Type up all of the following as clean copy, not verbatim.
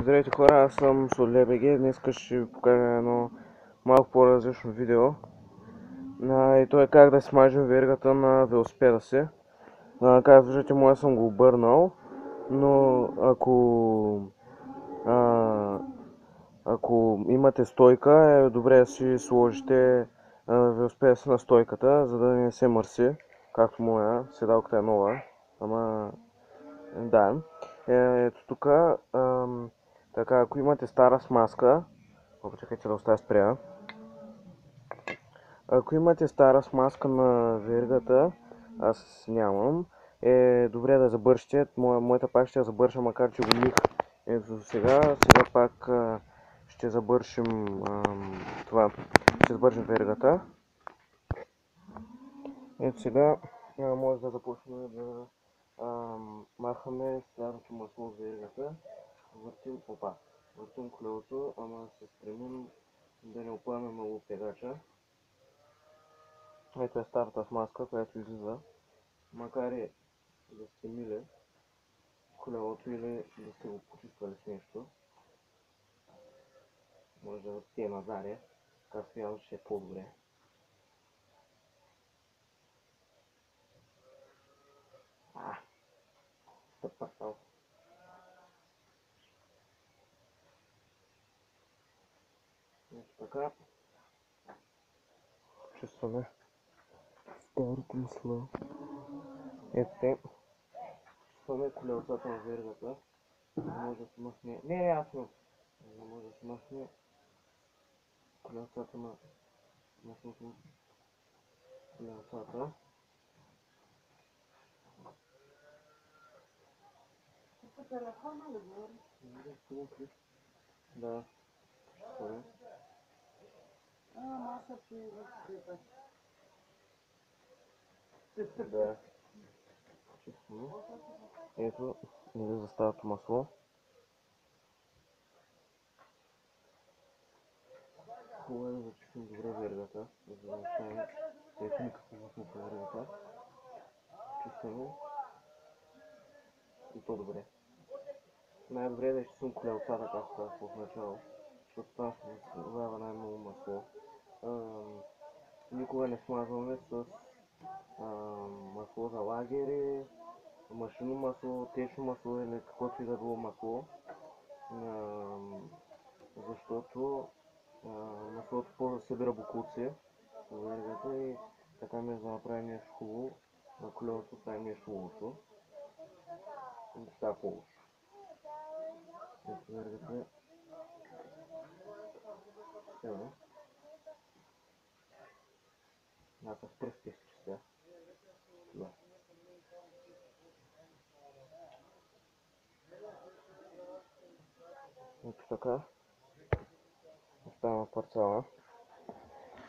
Здравейте хора, аз съм Солебеге. Днес ще ви покажа едно малко по-различно видео. И то е как да смажем вергата на велосипеда си. Както виждате, моя съм го обърнал, но ако имате стойка, е добре да си сложите велосипеда си на стойката, за да не се мърси, както моя. Седалката е нова, ама да. Ето тук, така, ако имате стара смазка, чакайте да оставя спря. Ако имате стара смазка на вергата, аз нямам, е добре да забършите. Моята пак ще я забърша, макар че го мих. Ето сега пак ще забършим това. Ще забършим вергата. Ето сега може да започнем да махаме старото масло от вергата. Въртим колелото, ама се стремим да не опъваме много пегача. Ето е старата смазка, която излиза. Макар и да сте мили колелото или да сте го почиствали с нещо, може да сте назаре, както явно ще е по-добре. Стъпатал. Ето така. Почистваме старото масло. Ето те. Почистваме колелцата на вергата. Не може да се махне. Не, ясно. Не може да се махне колелцата на маслото. Колелцата. По телефона ли говориш? Да. Почистваме. Маса ти изприта. Да. Почистваме. Ето, излиза старото масло. Хубаво е да зачистим добре вергата, за да остане. Ето никакво масло по вергата. Чистаме и по-добре. Най-добре е да изчистим колелцата, както казах в начало, защото там се заслужава най-много масло. Никога не смазваме с масло за лагери, машинно масло, течно масло или каквото и да било масло, защото маслото после събира боклуци в вергата и така ми за да направим нещо хубаво на колелото, правим нещо лошо. И става по-лошо. Ето вергата чистена. Аз с пръстите си чистя. Да. Ето така. Остава парцала.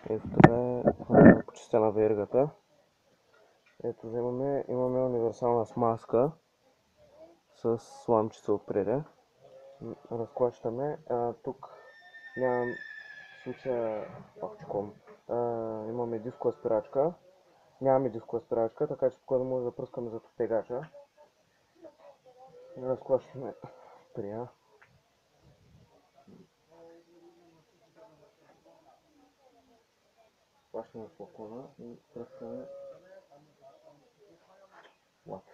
Ето така е почистена вергата. Ето имаме универсална смазка с сламчица отпред. Разклащаме. Тук нямам случая пахчиком. Имаме дискова спирачка. Нямаме дискова спирачка, така че спокойно може да пръскаме зад тегача. Разклащаме спря. Плащаме флакона и пръскаме.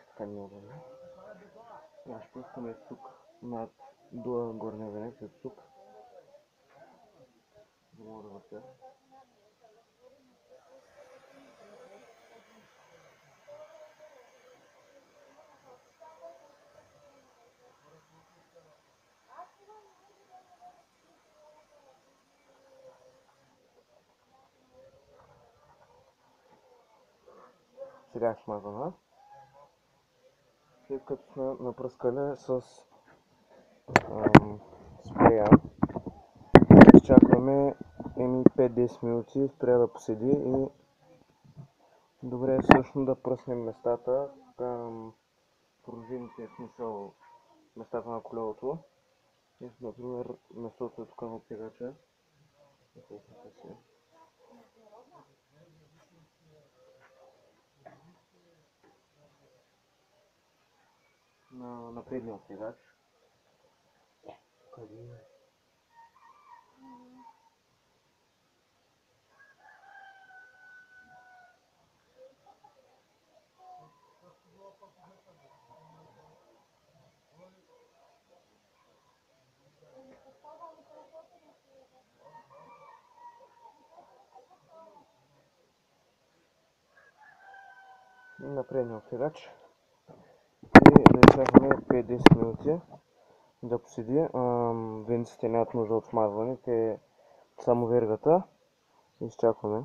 Така не мога да. Аз пръскаме тук до горния венец, ето тук. Не мога да въртя. Сега е смазана. След като сме напръскали с спрея, изчакваме 5-10 минути спрея да поседи и добре е също да пръснем местата към пружините, в смисъл местата на колелото. Например, местото е тук на тегача. На предния тегач. Къде? На предния отегач и да изчакаме 5-10 минути да поседи. Венците нямат нужда от смазване, те само вергата. Изчакваме.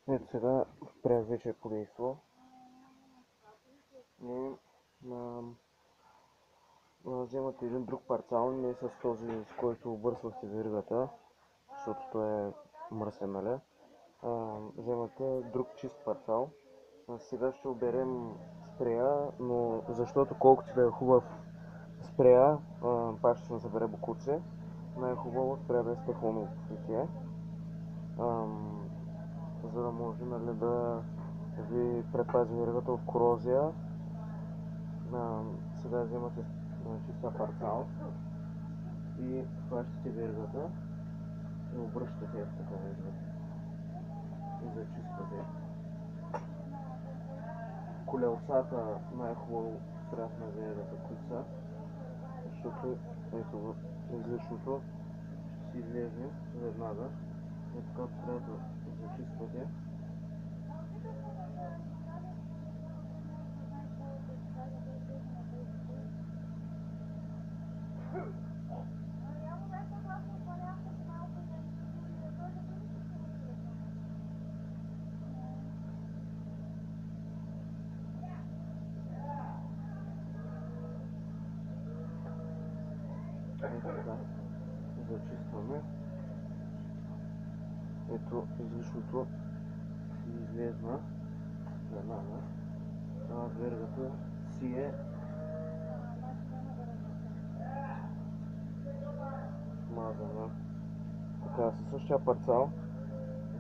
Ето сега през вече е подействал. И вземате един друг парцал, не с този, с който обърсвахте вергата, защото той е мръсен, нали? Вземате друг чист парцал. Сега ще оберем спрея, но защото колкото да е хубав спрея, пак ще се събере бокуци. Най-хубаво спрея да е с тефлоново покритие, за да може, нали, да ви предпази вергата от корозия. Сега вземате чиста парцал и хващате вергата и обръщате така вергата и зачиствате. Колелцата най-хубаво сряд на вергата, които са, защото ето излишното ще си излезе веднага. И така трябва да зачиствате. Ето така, зачистваме. Ето излишното си излезна веднага. Вергата си е смазана. Така, със същия парцал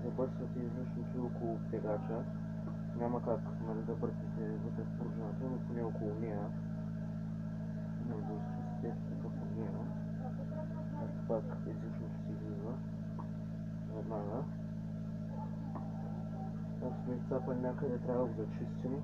забърсвате излишното около тегача. Няма как, нали, да бъркате вътре в пружината, но поне около нея. Не да изчистите такъв от нея. Ето пак излишното си излиза веднага. Ако сме изцапали някъде, трябва да го зачистим.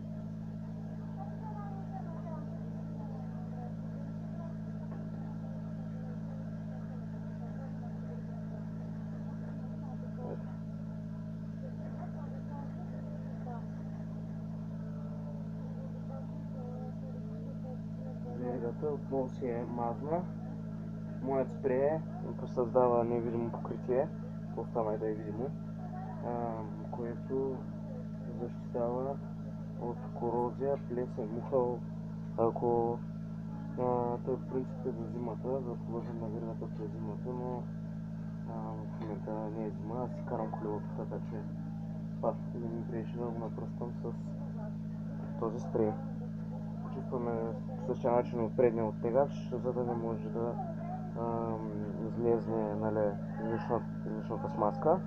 Вергата отново си е мазна. Моят спрей създава невидимо покритие, остава и да е видимо, което защитава от корозия, плесен, мухъл. Ако той в принцип е за зимата, да положим на вергата през зимата, но в момента не е зима, аз си карам колелото, така че това не ми пречи да го напръскам с този спрей. Почистваме по същия начин от предния оттегач, за да не може да излезне, нали, излишната смазка.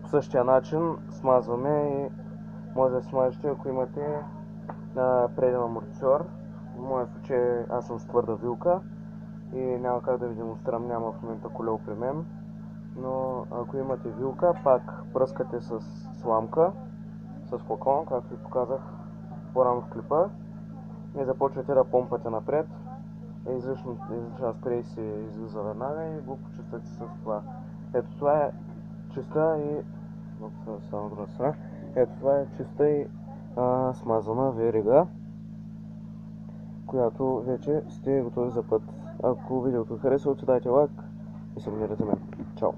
По същия начин смазваме и може да смажете, ако имате преден амортисьор. В моя случай аз съм с твърда вилка и няма как да ви демонстрирам, няма в момента колело при мен. Но ако имате вилка, пак пръскате с сламка, с флакон, както ви показах по-рано в клипа, и започвате да помпате напред. Излишна спрей се излиза веднага и го почиствате с това. Ето това е чиста и ето това е чиста и смазана верига, която вече сте готови за път. Ако видеото харесва, дайте лайк и се абонирайте за мен. Чао!